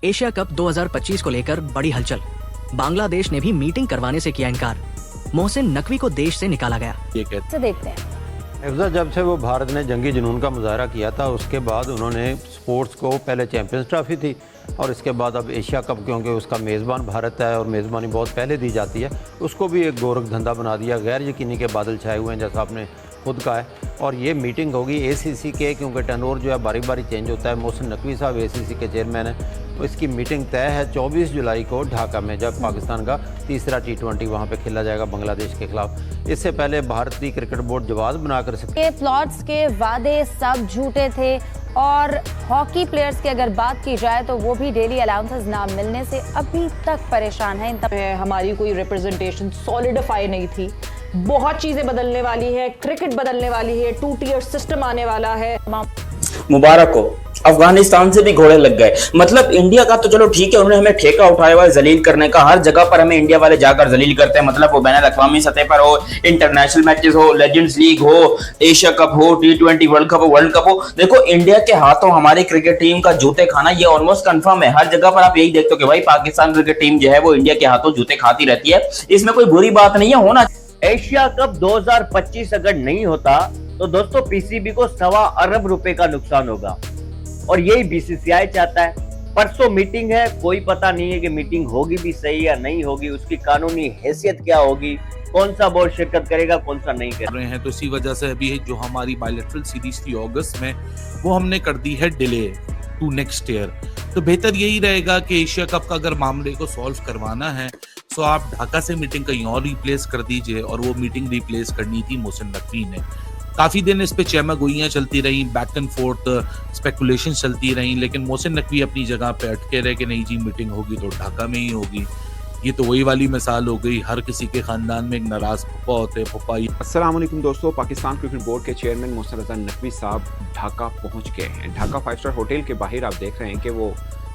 Asia cup 2025 को लेकर बड़ी हलचल। बांग्लादेश ने भी मीटिंग करवाने से किया इनकार। मोहसिन नकवी को देश से निकाला गया। ये कहते देखते हैं। हिफ्ज़ा, जब से वो भारत ने जंगी जुनून का मुजाहरा किया था उसके बाद उन्होंने स्पोर्ट्स को, पहले चैंपियंस ट्रॉफी थी और इसके बाद अब एशिया कप, क्योंकि उसका मेज़बान भारत है और मेज़बानी बहुत पहले दी जाती है, उसको भी एक गोरख धंधा बना दिया। गैर यकीनी के बादल छाए हुए हैं, जैसा आपने खुद कहा है। और ये मीटिंग होगी ACC के, क्योंकि टर्नओवर जो है बारी बारी चेंज होता है। मोहसिन नकवी साहब ACC के चेयरमैन हैं, तो इसकी मीटिंग तय है 24 जुलाई को ढाका में, जब पाकिस्तान का तीसरा T20 वहाँ पे खेला जाएगा बांग्लादेश के खिलाफ। इससे पहले भारतीय क्रिकेट बोर्ड जवाब बनाकर के प्लॉट्स के वादे सब झूठे थे और हॉकी प्लेयर्स की अगर बात की जाए तो वो भी डेली अलाउंसेस ना मिलने से अभी तक परेशान है। हमारी कोई रिप्रेजेंटेशन सॉलिडिफाई नहीं थी। बहुत चीजें बदलने वाली है, क्रिकेट बदलने वाली है, 2 टियर सिस्टम आने वाला है। मुबारक हो, अफगानिस्तान से भी घोड़े लग गए। मतलब इंडिया का तो चलो ठीक है, उन्होंने हमें ठेका उठाया हुआ है जलील करने का। हर जगह पर हमें इंडिया वाले जाकर जलील करते हैं, मतलब वो बैनुल अक़वामी सतह पर हो, इंटरनेशनल मैचेस हो, लेजेंड्स लीग हो, एशिया कप हो, T20 वर्ल्ड कप हो। देखो, इंडिया के हाथों हमारी क्रिकेट टीम का जूते खाना ये ऑलमोस्ट कंफर्म है। हर जगह पर आप यही देखते हो कि भाई पाकिस्तान क्रिकेट टीम जो है वो इंडिया के हाथों जूते खाती रहती है। इसमें कोई बुरी बात नहीं है, होना। एशिया कप 2025 अगर नहीं होता तो दोस्तों PCB को 1.25 अरब रुपए का नुकसान होगा और यही BCCI चाहता है। परसों मीटिंग है, कोई पता नहीं है कि मीटिंग होगी भी सही या नहीं होगी, उसकी कानूनी हैसियत क्या होगी, कौन सा बोर्ड शिरकत करेगा, कौन सा नहीं कर रहे हैं। तो इसी वजह से अभी जो हमारी बायलैटरल सीरीज थी अगस्त में, वो हमने कर दी है डिले टू नेक्स्ट ईयर। तो बेहतर यही रहेगा कि एशिया कप का अगर मामले को सॉल्व करवाना है तो आप ढाका से मीटिंग कहीं और रिप्लेस कर दीजिए, और वो मीटिंग रिप्लेस करनी थी मोहसिन नकवी ने। काफी दिन इस पे चहमगोइयां चलती रही, बैक एंड फोर्थ स्पेकुलेशन चलती रही, लेकिन मोहसिन नकवी अपनी जगह पे अटके रहे कि नहीं जी मीटिंग होगी तो ढाका में ही होगी। ये तो वही वाली मिसाल हो गई, हर किसी के खानदान में एक नाराज पप्पा होते हैं। पप्पा अस्सलाम वालेकुम दोस्तों, पाकिस्तान क्रिकेट बोर्ड के चेयरमैन मोहसिन रज़ा नकवी साहब ढाका पहुंच गए हैं। ढाका 5 स्टार होटल के बाहर आप देख रहे हैं कि वो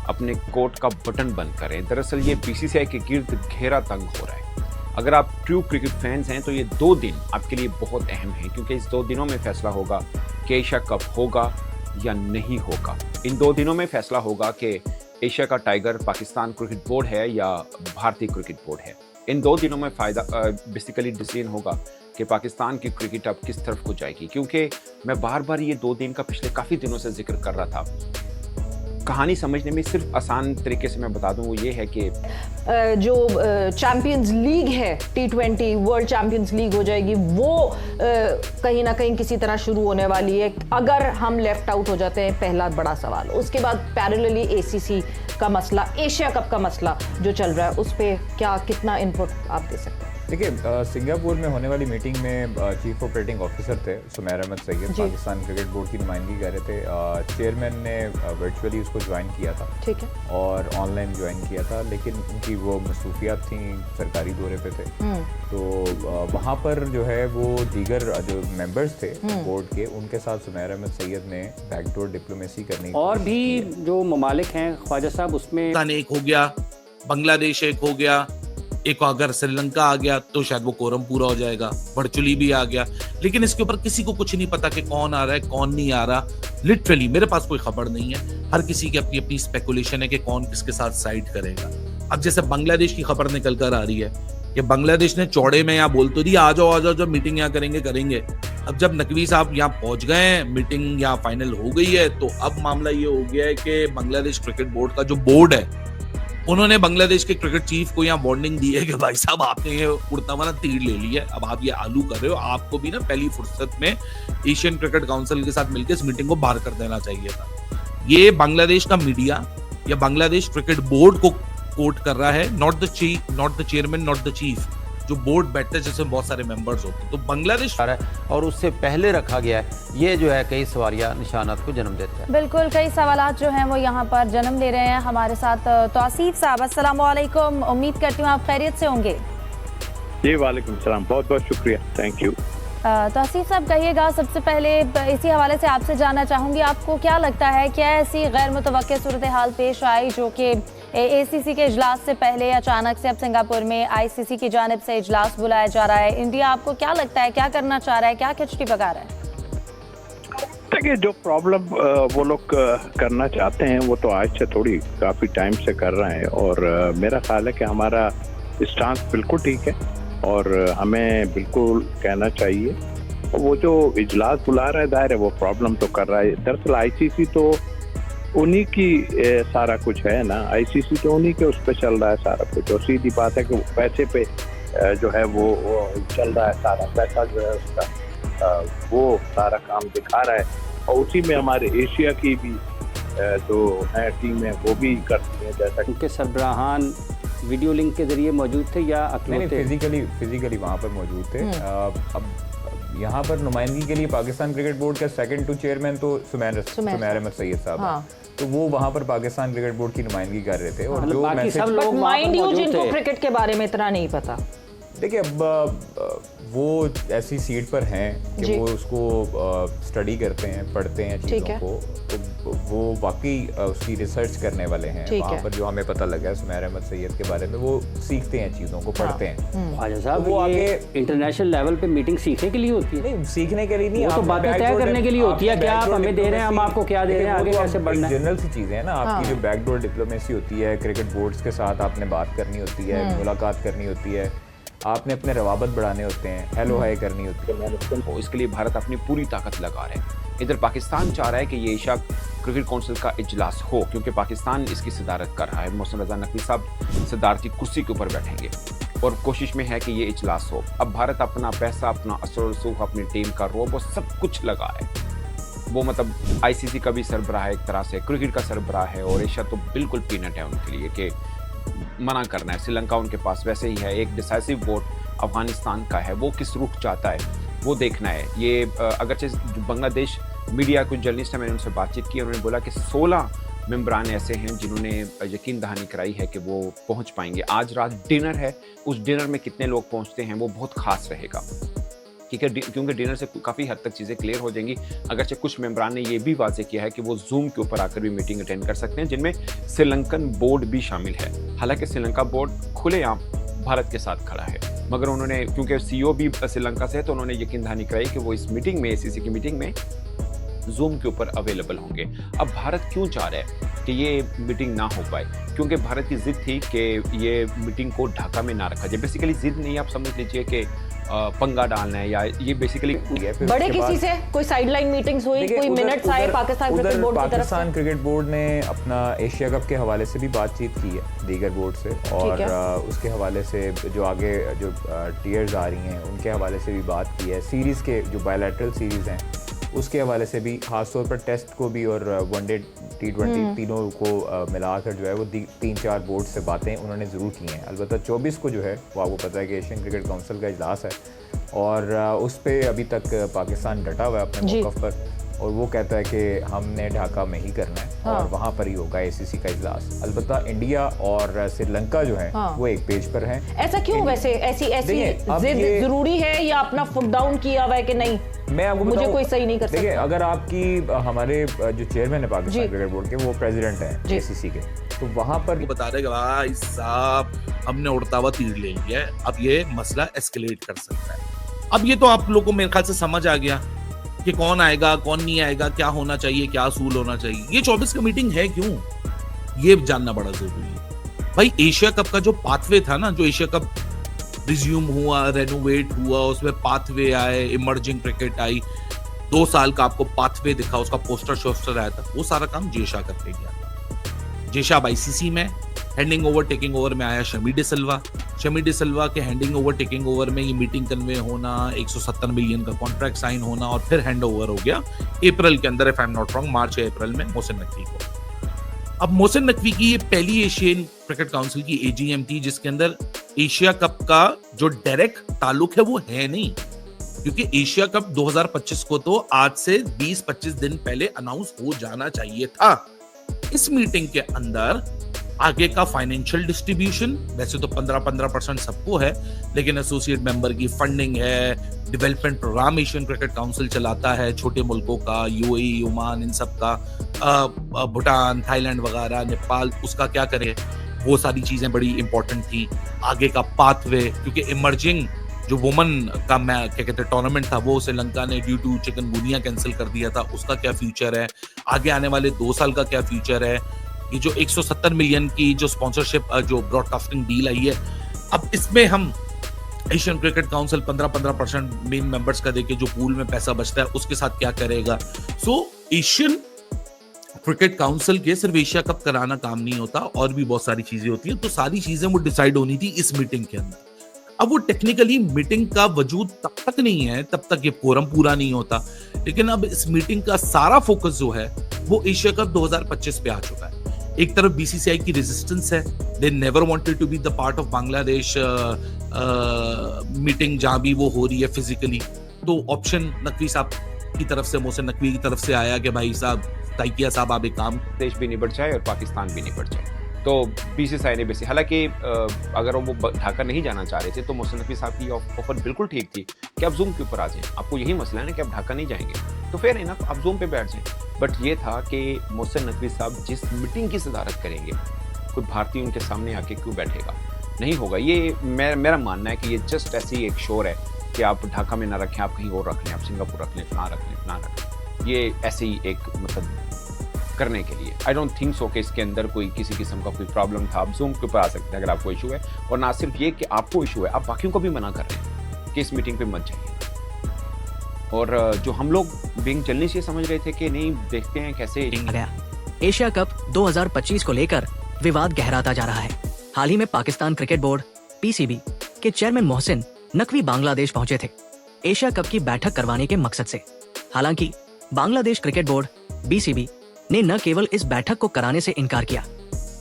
अपने कोट का बटन बंद करें। दरअसल ये BCCI के गिर्द घेरा तंग हो रहा है। अगर आप ट्रू क्रिकेट फैंस हैं तो ये 2 दिन आपके लिए बहुत अहम हैं, क्योंकि इस 2 दिनों में फैसला होगा कि एशिया कप होगा या नहीं होगा। इन 2 दिनों में फैसला होगा कि एशिया का टाइगर पाकिस्तान क्रिकेट बोर्ड है या भारतीय क्रिकेट बोर्ड है। इन 2 दिनों में बेसिकली डिसीजन होगा कि पाकिस्तान की क्रिकेट अब किस तरफ को जाएगी। क्योंकि मैं बार बार ये 2 दिन का पिछले काफ़ी दिनों से जिक्र कर रहा था। कहानी समझने में सिर्फ आसान तरीके से मैं बता दूं, वो ये है कि जो चैंपियंस लीग है, T20 वर्ल्ड चैंपियंस लीग हो जाएगी, वो कहीं ना कहीं किसी तरह शुरू होने वाली है। अगर हम लेफ्ट आउट हो जाते हैं, पहला बड़ा सवाल। उसके बाद पैरेलली ACC का मसला, एशिया कप का मसला जो चल रहा है, उस पर क्या कितना इनपुट आप दे सकते हैं? देखिए, सिंगापुर में होने वाली मीटिंग में चीफ ऑपरेटिंग ऑफिसर थे सुमेर अहमद सैयद, पाकिस्तान क्रिकेट बोर्ड की नुमाइंदगी कर रहे थे। चेयरमैन ने वर्चुअली उसको ज्वाइन किया था, ठीक है, और ऑनलाइन ज्वाइन किया था, लेकिन उनकी वो मसरूफियात थी, सरकारी दौरे पे थे। तो वहाँ पर जो है वो दीगर जो मेंबर्स थे बोर्ड के, उनके साथ सुमेर अहमद सैयद ने बैकडोर डिप्लोमेसी करनी। और भी जो ममालिक हैं ख्वाजा साहब, उसमें एक हो गया, बांग्लादेश एक हो गया, एक अगर श्रीलंका आ गया तो शायद वो कोरम पूरा हो जाएगा, वर्चुअली भी आ गया। लेकिन इसके ऊपर किसी को कुछ नहीं पता कि कौन आ रहा है कौन नहीं आ रहा। लिटरली मेरे पास कोई खबर नहीं है, हर किसी की अपनी अपनी स्पेकुलेशन है कि कौन किसके साथ साइड करेगा। अब जैसे बांग्लादेश की खबर निकल कर आ रही है कि बांग्लादेश ने चौड़े में यहाँ बोल तो दिया, आ जाओ जब मीटिंग यहाँ करेंगे। अब जब नकवी साहब यहाँ पहुंच गए हैं, मीटिंग यहाँ फाइनल हो गई है, तो अब मामला ये हो गया है कि बांग्लादेश क्रिकेट बोर्ड का जो बोर्ड है, उन्होंने बांग्लादेश के क्रिकेट चीफ को यहाँ वार्निंग दी है कि भाई साहब आपने ये उड़ता हुआ तीर ले लिया है, अब आप ये आलू कर रहे हो, आपको भी ना पहली फुर्सत में एशियन क्रिकेट काउंसिल के साथ मिलकर इस मीटिंग को बाहर कर देना चाहिए था। ये बांग्लादेश का मीडिया या बांग्लादेश क्रिकेट बोर्ड को कोट कर रहा है, not the chairman, not the chief. जो बोर्ड बैठते हैं जिसमें बहुत सारे मेंबर्स होते हैं, तो बांग्लादेश है और उससे पहले रखा गया है, ये जो है कई सवालिया निशानात को जन्म देता है। बिल्कुल, कई सवालात जो हैं वो यहाँ पर जन्म ले रहे हैं। हमारे साथ तौसीफ साहब, अस्सलाम वालेकुम, उम्मीद करती हूँ आप खैरियत से होंगे। जी वालेकुम सलाम, बहुत बहुत शुक्रिया, थैंक यू। तौसीफ साहब कहिएगा, सबसे पहले इसी हवाले से आपसे जानना चाहूँगी, आपको क्या लगता है क्या ऐसी गैर मुतवक्किल सूरत हाल पेश आई जो कि ACC के इजलास से पहले अचानक से अब सिंगापुर में ICC की जानिब से इजलास बुलाया जा रहा है? इंडिया आपको क्या लगता है क्या करना चाह रहा है, क्या खिचड़ी पका रहा है? देखिए जो प्रॉब्लम वो लोग करना चाहते हैं वो तो आज से थोड़ी काफ़ी टाइम से कर रहे हैं, और मेरा ख्याल है कि हमारा स्टांस बिल्कुल ठीक है और हमें बिल्कुल कहना चाहिए। वो जो इजलास बुला रहा है दायर है वो प्रॉब्लम तो कर रहा है। दरअसल आईसीसी तो उन्हीं की सारा कुछ है ना, आईसीसी तो उन्हीं के उस पर चल रहा है सारा कुछ, और सीधी बात है कि पैसे पे जो है वो चल रहा है, सारा पैसा जो है उसका वो सारा काम दिखा रहा है, और उसी में हमारे एशिया की भी जो है टीम है वो भी करती है जैसा उनके सरबराहान वीडियो लिंक के जरिए मौजूद थे या नहीं फिजिकली वहाँ पर मौजूद थे। अब यहाँ पर नुमाइंदगी के लिए पाकिस्तान क्रिकेट बोर्ड का सेकंड टू चेयरमैन तो सुमैर अहमद सैयद साहब हैं, तो वो वहाँ पर पाकिस्तान क्रिकेट बोर्ड की नुमाइंदगी कर रहे थे। और जो मैसेज माइंड यू जिनको क्रिकेट के बारे में इतना नहीं पता, देखिए अब वो ऐसी सीट पर हैं कि वो उसको स्टडी करते हैं, पढ़ते हैं चीज़ों को, तो वो वाकई उसकी रिसर्च करने वाले हैं। वहाँ पर जो हमें पता लगा है सुमैर अहमद सैयद के बारे में, वो सीखते हैं चीज़ों को, पढ़ते हैं। ख्वाजा साहब वो आगे इंटरनेशनल लेवल पे मीटिंग सीखने के लिए होती है? नहीं, सीखने के लिए नहीं, वो तो बातें तय करने के लिए होती है, क्या आप हमें दे रहे हैं, हम आपको क्या दे रहे हैं, आगे कैसे बढ़ना है। जनरल सी चीज़ें हैं ना, आपकी जो बैकडोर डिप्लोमेसी होती है, क्रिकेट बोर्ड्स के साथ आपने बात करनी होती है, मुलाकात करनी होती है, आपने अपने रवाबत बढ़ाने होते हैं, हेलो हाय करनी होती है। इसके लिए भारत अपनी पूरी ताकत लगा रहे हैं। इधर पाकिस्तान चाह रहा है कि ये एशिया क्रिकेट काउंसिल का इजलास हो, क्योंकि पाकिस्तान इसकी सदारत कर रहा है। मोहसिन रजा नकवी साहब सदारती कुर्सी के ऊपर बैठेंगे और कोशिश में है कि ये इजलास हो। अब भारत अपना पैसा, अपना असर रसूख, अपनी टीम का रोब, वो सब कुछ लगा है। वो मतलब आईसीसी का भी सरबराह है एक तरह से, क्रिकेट का सरबराह है, और एशिया तो बिल्कुल पीनट है उनके लिए कि मना करना है। श्रीलंका उनके पास वैसे ही है, एक डिसाइसिव वोट अफगानिस्तान का है, वो किस रुख चाहता है वो देखना है। ये अगरचे बांग्लादेश मीडिया कुछ जर्नलिस्ट हैं, मैंने उनसे बातचीत की, उन्होंने बोला कि 16 मेंबरान ऐसे हैं जिन्होंने यकीन दहानी कराई है कि वो पहुंच पाएंगे। आज रात डिनर है, उस डिनर में कितने लोग पहुंचते हैं वो बहुत खास रहेगा, क्योंकि डिनर से काफ़ी हद तक चीज़ें क्लियर हो जाएंगी। अगरचे कुछ मेंबरान ने ये भी वाजे किया है कि वो जूम के ऊपर आकर भी मीटिंग अटेंड कर सकते हैं, जिनमें श्रीलंकन बोर्ड भी शामिल है। हालांकि श्रीलंका बोर्ड खुलेआम भारत के साथ खड़ा है, मगर उन्होंने, क्योंकि सीईओ भी श्रीलंका से है, तो उन्होंने यकीन दहानी कराई कि वो इस मीटिंग में, एसीसी की मीटिंग में जूम के ऊपर अवेलेबल होंगे। अब भारत क्यों चाह रहा है कि ये मीटिंग ना हो पाए? क्योंकि भारत की जिद थी कि ये मीटिंग को ढाका में ना रखा जाए। बेसिकली जिद नहीं, आप समझ लीजिए कि पंगा डालना है, या ये बेसिकली बड़े किसी से कोई साइडलाइन मीटिंग्स हुई, कोई मिनट्स आए पाकिस्तान क्रिकेट बोर्ड की तरफ से? पाकिस्तान क्रिकेट बोर्ड ने अपना एशिया कप के हवाले से भी बातचीत की है दीगर बोर्ड से, और उसके हवाले से जो आगे जो टीयर्स आ रही हैं उनके हवाले से भी बात की है। सीरीज़ के जो बायलैटरल सीरीज़ हैं उसके हवाले से भी, खासतौर पर टेस्ट को भी और वनडे T20 तीनों को मिलाकर जो है वो 3-4 बोर्ड से बातें उन्होंने ज़रूर की हैं। अलबत्ता 24 को जो है वो आपको पता है कि एशियन क्रिकेट काउंसिल का इजलास है, और उस पर अभी तक पाकिस्तान डटा हुआ है अपने मौक़िफ़ पर, और वो कहता है कि हमने ढाका में ही करना है और वहाँ पर ही होगा एसीसी का इजलास। अलबत्ता इंडिया और श्रीलंका जो है वो एक पेज पर हैं। ऐसा क्यों? वैसे ऐसी जिद जरूरी है या अपना फुट डाउन किया हुआ है कि नहीं, मैं आपको मुझे कोई सही नहीं कर सकता? देखिए, अगर आपकी हमारे जो चेयरमैन है पाकिस्तान क्रिकेट बोर्ड के, वो प्रेसिडेंट हैं एसीसी के, तो वहाँ पर बता रहे भाई साहब हमने उड़ता हुआ तीर ले लिया है, अब ये मसला एस्केलेट कर सकता है। अब ये तो आप लोगों को मेरे ख्याल से समझ आ गया कि कौन आएगा कौन नहीं आएगा, क्या होना चाहिए, क्या असूल होना चाहिए। ये 24 का मीटिंग है क्यों, ये जानना बड़ा जरूरी है। भाई एशिया कप का जो पाथवे था ना, जो एशिया कप रिज्यूम हुआ, रेनोवेट हुआ, उसमें पाथवे आए, इमर्जिंग क्रिकेट आई, 2 साल का आपको पाथवे दिखा, उसका पोस्टर शोस्टर आया था, वो सारा काम जेशा करके गया था। जेशा आईसीसी में हैंडिंग ओवर टेकिंग ओवर में आया शमी डिसिल्वा के हैंडिंग ओवर टेकिंग ओवर में ये मीटिंग कन्वे होना, 170 मिलियन का कॉन्ट्रैक्ट साइन होना, और फिर हैंड ओवर हो गया अप्रैल के अंदर, if I am not wrong, मार्च या अप्रैल में मोहसिन नकवी को। अब मोहसिन नकवी की ये पहली एशियन क्रिकेट काउंसिल की एजीएम थी जिसके अंदर एशिया कप का जो डायरेक्ट ताल्लुक है वो है नहीं, क्योंकि एशिया कप 2025 को तो आज से 20-25 दिन पहले अनाउंस हो जाना चाहिए था। इस मीटिंग के अंदर आगे का फाइनेंशियल डिस्ट्रीब्यूशन, वैसे तो 15% सबको है, लेकिन एसोसिएट मेंबर की फंडिंग है, development programme Asian cricket council चलाता है छोटे मुल्कों का, यूएई, ओमान, इन सब का, भूटान, थाईलैंड वगैरह, नेपाल, उसका क्या करे, वो सारी चीजें बड़ी इंपॉर्टेंट थी। आगे का पाथवे, क्योंकि इमर्जिंग जो वुमन का क्या कहते हैं टूर्नामेंट था वो श्रीलंका ने ड्यू टू चिकनगुनिया कैंसिल कर दिया था, उसका क्या फ्यूचर है, आगे आने वाले 2 साल का क्या फ्यूचर है, ये जो 170 मिलियन की जो स्पॉन्सरशिप जो ब्रॉडकास्टिंग डील आई है, अब इसमें हम Asian cricket council 15% main members का देके जो पूल में पैसा बचता है उसके साथ क्या करेगा। सो एशियन क्रिकेट काउंसिल के सिर्फ एशिया कप कराना काम नहीं होता, और भी बहुत सारी चीजें होती है, तो सारी चीजें वो डिसाइड होनी थी इस मीटिंग के अंदर। अब वो टेक्निकली मीटिंग का वजूद तब तक नहीं है, तब तक ये कोरम पूरा नहीं होता, लेकिन अब इस मीटिंग का सारा फोकस जो है वो एशिया कप 2025 पे आ चुका है। एक तरफ बीसीसीआई की रेजिस्टेंस है, they never wanted to be the part of Bangladesh meeting जहां भी वो हो रही है फिजिकली, तो ऑप्शन नकवी साहब की तरफ से, मोहसिन नकवी की तरफ से आया कि भाई साहब, ताइकिया साहब, आप एक काम, देश भी निपट जाए और पाकिस्तान भी निपट जाए। तो बीसीसीआई ने बेसिक, हालांकि अगर वो ढाका नहीं जाना चाह रहे थे तो मोहसिन नकवी साहब की ऑफर बिल्कुल ठीक थी कि आप जूम के ऊपर आ जाएं, आपको यही मसला है ना कि आप ढाका नहीं जाएंगे, तो फेयर है ना, आप जूम पे बैठ जाएं। बट ये था कि मोहसिन नकवी साहब जिस मीटिंग की सदारत करेंगे, कोई भारतीय उनके सामने आके क्यों बैठेगा, नहीं होगा। ये मेरा मानना है कि ये जस्ट ऐसी एक शोर है कि आप ढाका में ना रखें, आप कहीं और रख लें, आप सिंगापुर रख लें, फलां रख लें, फलां रख लें, ये ऐसे ही एक मतलब करने के लिए। आई डोंट थिंक सो कि इसके अंदर कोई किसी किस्म का कोई प्रॉब्लम था। आप जूम के ऊपर आ सकते हैं अगर आपको इशू है, और ना सिर्फ ये कि आपको इशू है, आप बाकियों को भी मना कर रहे हैं कि इस मीटिंग पे मत जाइए। और जो हम लोग बिंग चलने से समझ रहे थे कि नहीं, देखते हैं कैसे गया। एशिया कप 2025 को लेकर विवाद गहराता जा रहा है। हाल ही में पाकिस्तान क्रिकेट बोर्ड पीसीबी के चेयरमैन मोहसिन नकवी बांग्लादेश पहुंचे थे एशिया कप की बैठक करवाने के मकसद से। हालांकि बांग्लादेश क्रिकेट बोर्ड बीसीबी ने न केवल इस बैठक को कराने से इनकार किया,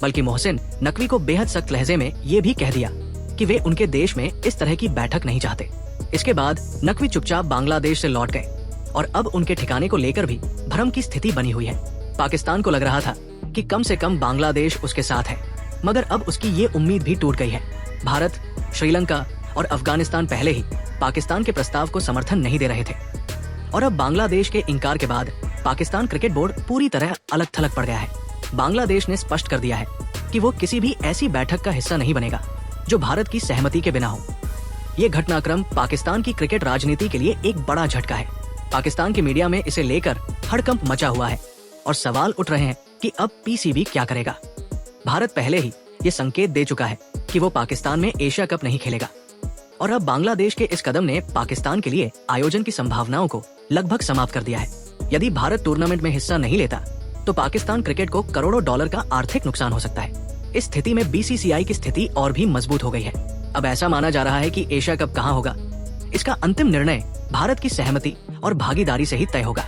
बल्कि मोहसिन नकवी को बेहद सख्त लहजे में ये भी कह दिया कि वे उनके देश में इस तरह की बैठक नहीं चाहते। इसके बाद नकवी चुपचाप बांग्लादेश से लौट गए और अब उनके ठिकाने को लेकर भी भ्रम की स्थिति बनी हुई है। पाकिस्तान को लग रहा था कि कम से कम बांग्लादेश उसके साथ है, मगर अब उसकी ये उम्मीद भी टूट गई है। भारत, श्रीलंका और अफगानिस्तान पहले ही पाकिस्तान के प्रस्ताव को समर्थन नहीं दे रहे थे, और अब बांग्लादेश के इनकार के बाद पाकिस्तान क्रिकेट बोर्ड पूरी तरह अलग थलग पड़ गया है। बांग्लादेश ने स्पष्ट कर दिया है कि वो किसी भी ऐसी बैठक का हिस्सा नहीं बनेगा जो भारत की सहमति के बिना हो। ये घटनाक्रम पाकिस्तान की क्रिकेट राजनीति के लिए एक बड़ा झटका है। पाकिस्तान की मीडिया में इसे लेकर हड़कंप मचा हुआ है और सवाल उठ रहे हैं कि अब पीसीबी क्या करेगा। भारत पहले ही ये संकेत दे चुका है कि वो पाकिस्तान में एशिया कप नहीं खेलेगा, और अब बांग्लादेश के इस कदम ने पाकिस्तान के लिए आयोजन की संभावनाओं को लगभग समाप्त कर दिया है। यदि भारत टूर्नामेंट में हिस्सा नहीं लेता तो पाकिस्तान क्रिकेट को करोड़ों डॉलर का आर्थिक नुकसान हो सकता है। इस स्थिति में बीसीसीआई की स्थिति और भी मजबूत हो गई है। अब ऐसा माना जा रहा है कि एशिया कप कहां होगा, इसका अंतिम निर्णय भारत की सहमति और भागीदारी से ही तय होगा।